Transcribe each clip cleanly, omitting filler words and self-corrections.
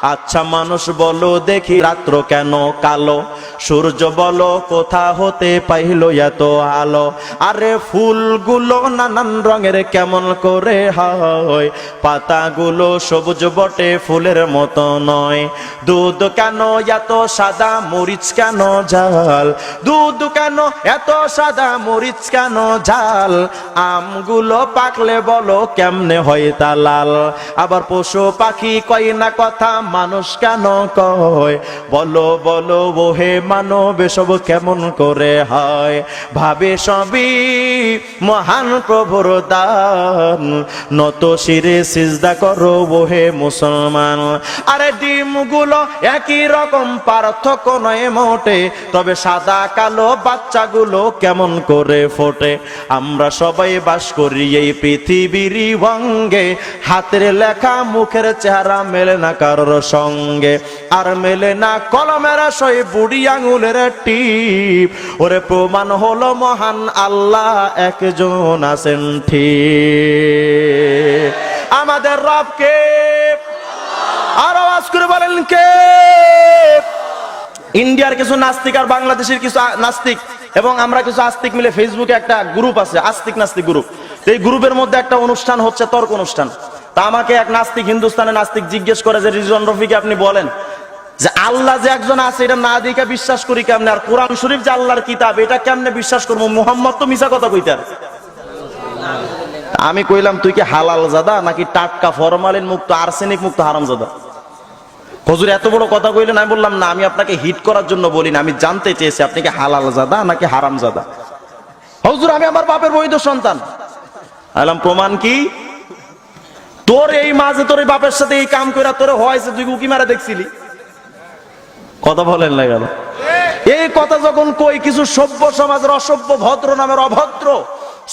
আচ্ছা মানুষ বলো দেখি রাত্র কেন কালো, সূর্য বলো কোথা হতে পাইল এত আলো, আরে ফুলগুলো নানান রঙের কেমন করে হয়, পাতাগুলো সবুজ বটে ফুলের মতো নয়, দুধ কেন এত সাদা মরিচ কেন ঝাল, দুধ কেন এত সাদা মরিচ কেন ঝাল, আমগুলো পাকলে বলো কেমনে হয় তা লাল, আবার পশু পাখি কয় না কথা মানুষ কেন কয়, বলো বলো ওহে মানব এসব কেমন করে হয়, ভাবে সবই মহান প্রভুর দান, নত শিরে সিজদা করো ওহে মুসলমান, আরে ডিমগুলো একই রকম পার্থক্য নয় মোটে, তবে সাদা কালো বাচ্চাগুলো কেমন করে ফোটে, আমরা সবাই বাস করি এই পৃথিবীর অঙ্গে, হাতের লেখা মুখের চেহারা মেলে না কারোর সঙ্গে, আর মেলে না কলমের সই বুড়ি আঙুলের টিপ, ওরে প্রমাণ হলো মহান আল্লাহ একজন আছেন ঠিক, আমাদের রবকে আর আওয়াজ করে বলেন কে। ইন্ডিয়ার কিছু নাস্তিক আর বাংলাদেশের কিছু নাস্তিক এবং আমরা কিছু আস্তিক মিলে ফেসবুকে একটা গ্রুপ আছে, আস্তিক নাস্তিক গ্রুপ, এই গ্রুপের মধ্যে একটা অনুষ্ঠান হচ্ছে তর্ক অনুষ্ঠান। তা আমাকে এক নাস্তিক, হিন্দুস্তানের নাস্তিক জিজ্ঞেস করে যে রিজওয়ান রফিকে আপনি বলেন যে আল্লাহ যে একজন আছে এটা না দেখে বিশ্বাস করি কেমনে, আর কোরআন শরীফ যে আল্লাহর কিতাব এটা কেমনে বিশ্বাস করবো, মুহাম্মদ তো মিছা কথা কইতার। আমি কইলাম তুই কি হালাল জাদা নাকি টাটকা ফরমালিন মুক্ত আর্সেনিক মুক্ত হারামজাদা? হুজুর এত বড় কথা কইলেন। আমি বললাম না, আমি আপনাকে হিট করার জন্য বলি না, আমি জানতে চেয়েছি আপনি কি হালাল জাদা নাকি হারাম জাদা। হুজুর আমি আমার বাপের বৈধ সন্তান। বললাম প্রমাণ কি? তোর এই মাঝে তোর বাপের সাথে এই কাম কইরা তোর হয়েছে, তুই উকি মারা দেখছিলি? কথা বলেন না কেন? এই কথা যখন কই কিছু সভ্য সমাজের অসভ্য, ভদ্র নামের অভদ্র,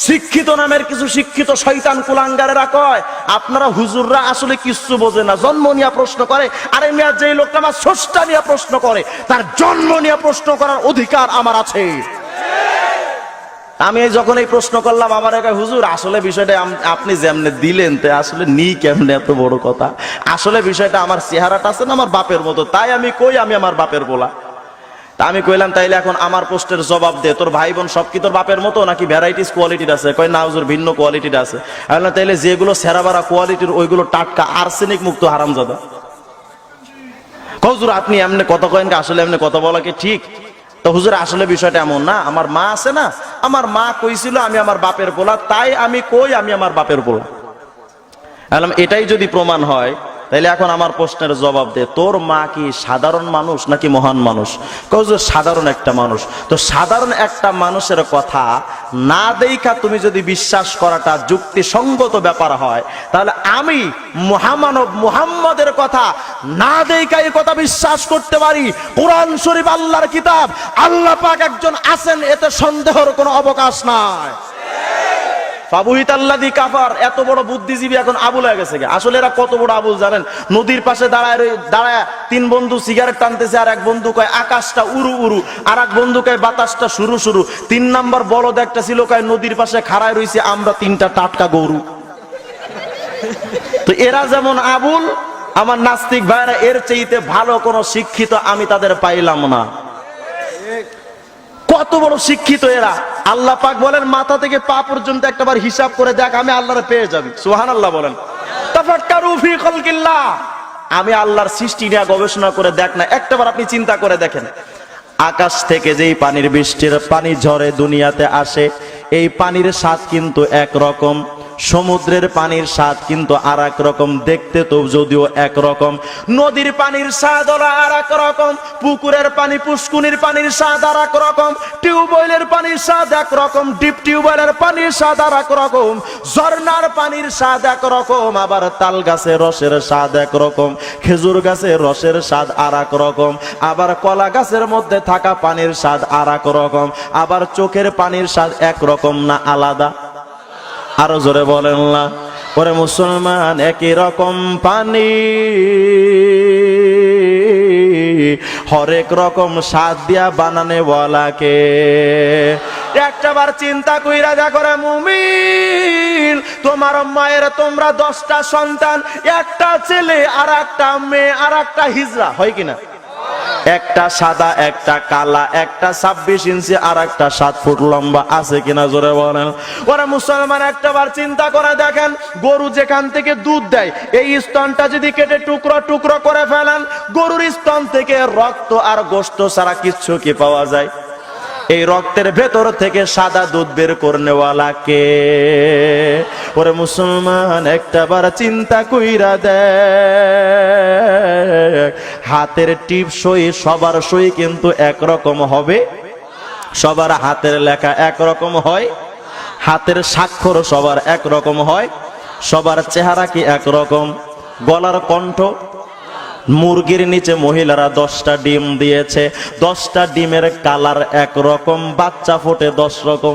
শিক্ষিত নামের কিছু শিক্ষিত শয়তান কুলাঙ্গারেরা কয় আপনারা হুজুররা আসলে কিচ্ছু বোঝে না, জন্ম নিয়ে প্রশ্ন করে। আরে মিয়া, যে লোকটা আমার স্রষ্টা নিয়ে প্রশ্ন করে তার জন্ম নিয়ে প্রশ্ন করার অধিকার আমার আছে। আমি যখন এই প্রশ্ন করলাম আমার একা হুজুর আসলে বিষয়টা আপনি যেমনে দিলেন তে আসলে নি কেমনে এত বড় কথা, আসলে বিষয়টা আমার চেহারাটা আছে না আমার বাপের মতো, তাই আমি কই আমি আমার বাপের বলা। তা আমি কইলাম তাইলে এখন আমার প্রশ্নের জবাব দে, তোর ভাই বোন সব কি তোর বাপের মতো নাকি ভ্যারাইটিস কোয়ালিটির আছে? কয় না হুজুর ভিন্ন কোয়ালিটির আছে। আমি তাইলে যেগুলো সেরাবারা কোয়ালিটির ওইগুলো টাটকা আর্সেনিক মুক্ত হারামজাদা। হুজুর আপনি এমনি কথা কয়েন, আসলে এমনি কথা বলা কি ঠিক? তো হুজুর আসলে বিষয়টা এমন না, আমার মা আছে না, আমার মা কইছিল আমি আমার বাপের পোলা, তাই আমি কই আমি আমার বাপের পোলা। এটাই যদি প্রমাণ হয় তাইলে এখন আমার প্রশ্নের জবাব দে, তোর মা কি সাধারণ মানুষ নাকি মহান মানুষ? হুজুর সাধারণ একটা মানুষ। তো সাধারণ একটা মানুষের কথা না দেখা তুমি যদি বিশ্বাস করাটা যুক্তিসঙ্গত ব্যাপার হয়, তাহলে আমি মহামানব মুহাম্মদের কথা না দেখা এই কথা বিশ্বাস করতে পারি। কোরআন শরীফ আল্লাহর কিতাব, আল্লাহ পাক একজন আছেন, এতে সন্দেহের কোনো অবকাশ নাই। এত বড় বুদ্ধিজীবী এখন আবুল হয়ে গেছে। আসলে এরা কত বড় আবুল জানেন? নদীর পাশে দাঁড়ায় তিন বন্ধু সিগারেট টানতেছে, আর এক বন্ধু কয় আকাশটা উড়ু উড়ু, আর এক বন্ধু কয় বাতাসটা শুরু শুরু, তিন নাম্বার বলদ একটা ছিল কয় নদীর পাশে খাড়ায় রইছে আমরা তিনটা টাটকা গরু। তো এরা যেমন আবুল, আমার নাস্তিক ভাইরা এর চাইতে ভালো কোন শিক্ষিত আমি তাদের পাইলাম না। কত বড় শিক্ষিত এরা! আল্লাহ পাক বলেন মাথা থেকে পা পর্যন্ত একবার হিসাব করে দেখ, আমি আল্লাহরে পেয়ে যাবি। সুবহানাল্লাহ বলেন। তাফাক্কারু ফি খালকিল্লাহ, আমি আল্লাহর সৃষ্টি নিয়ে গবেষণা করে দেখ না, একটাবার আপনি চিন্তা করে দেখেন। আকাশ থেকে যেই পানির বৃষ্টির পানি ঝরে দুনিয়াতে আসে, এই পানির স্বাদ কিন্তু একরকম, সমুদ্রের পানির স্বাদ কিন্তু আর এক রকম, দেখতে তো যদিও একরকম। নদীর পানির স্বাদ আর এক রকম, পুকুরের পানি পুষ্কুনির পানির স্বাদ আর এক রকম, টিউবওয়েলের পানির স্বাদ এক রকম, ডিপ টিউবওয়েলের পানির স্বাদ আর এক রকম, ঝর্ণার পানির স্বাদ এক রকম, আবার তাল গাছের রসের স্বাদ এক রকম, খেজুর গাছের রসের স্বাদ আর এক রকম, আবার কলা গাছের মধ্যে থাকা পানির স্বাদ আর এক রকম, আবার চোখের পানির স্বাদ এক রকম না আলাদা? আরো জোরে বলেন না। ওরে মুসলমান, একই রকম পানি হরেক রকম স্বাদ দিয়া বানানে বলাকে, একটাবার চিন্তা কইরা দেখো রে মুমিন, তোমার মায়ের তোমরা 10টা সন্তান, একটা ছেলে আর একটা মেয়ে আর একটা হিজড়া, হয় কিনা? একটা সাদা একটা কালা, একটা 26 ইঞ্চি আর একটা 7 ফুট লম্বা, আছে কিনা জোরে বলেন? ওরা মুসলমান একটাবার চিন্তা করে দেখেন, গরু যেখান থেকে দুধ দেয় এই স্তনটা যদি কেটে টুকরো টুকরো করে ফেলেন, গরুর স্তন থেকে রক্ত আর গোশত ছাড়া কিচ্ছু কি পাওয়া যায়? এই রক্তের ভেতর থেকে সাদা দুধ বের করনেওয়ালা কে? ওরে মুসলমান একটাবার চিন্তা কইরা দেখ, হাতের টিপ সই সবার সই কিন্তু একরকম হবে? সবার হাতের লেখা একরকম হয়? হাতের স্বাক্ষর সবার একরকম হয়? সবার চেহারা কি একরকম? গলার কণ্ঠ? মুরগির নিচে মহিলারা 10টা ডিম দিয়েছে, 10টা ডিমের কালার একরকম, বাচ্চা ফোটে 10 রকম।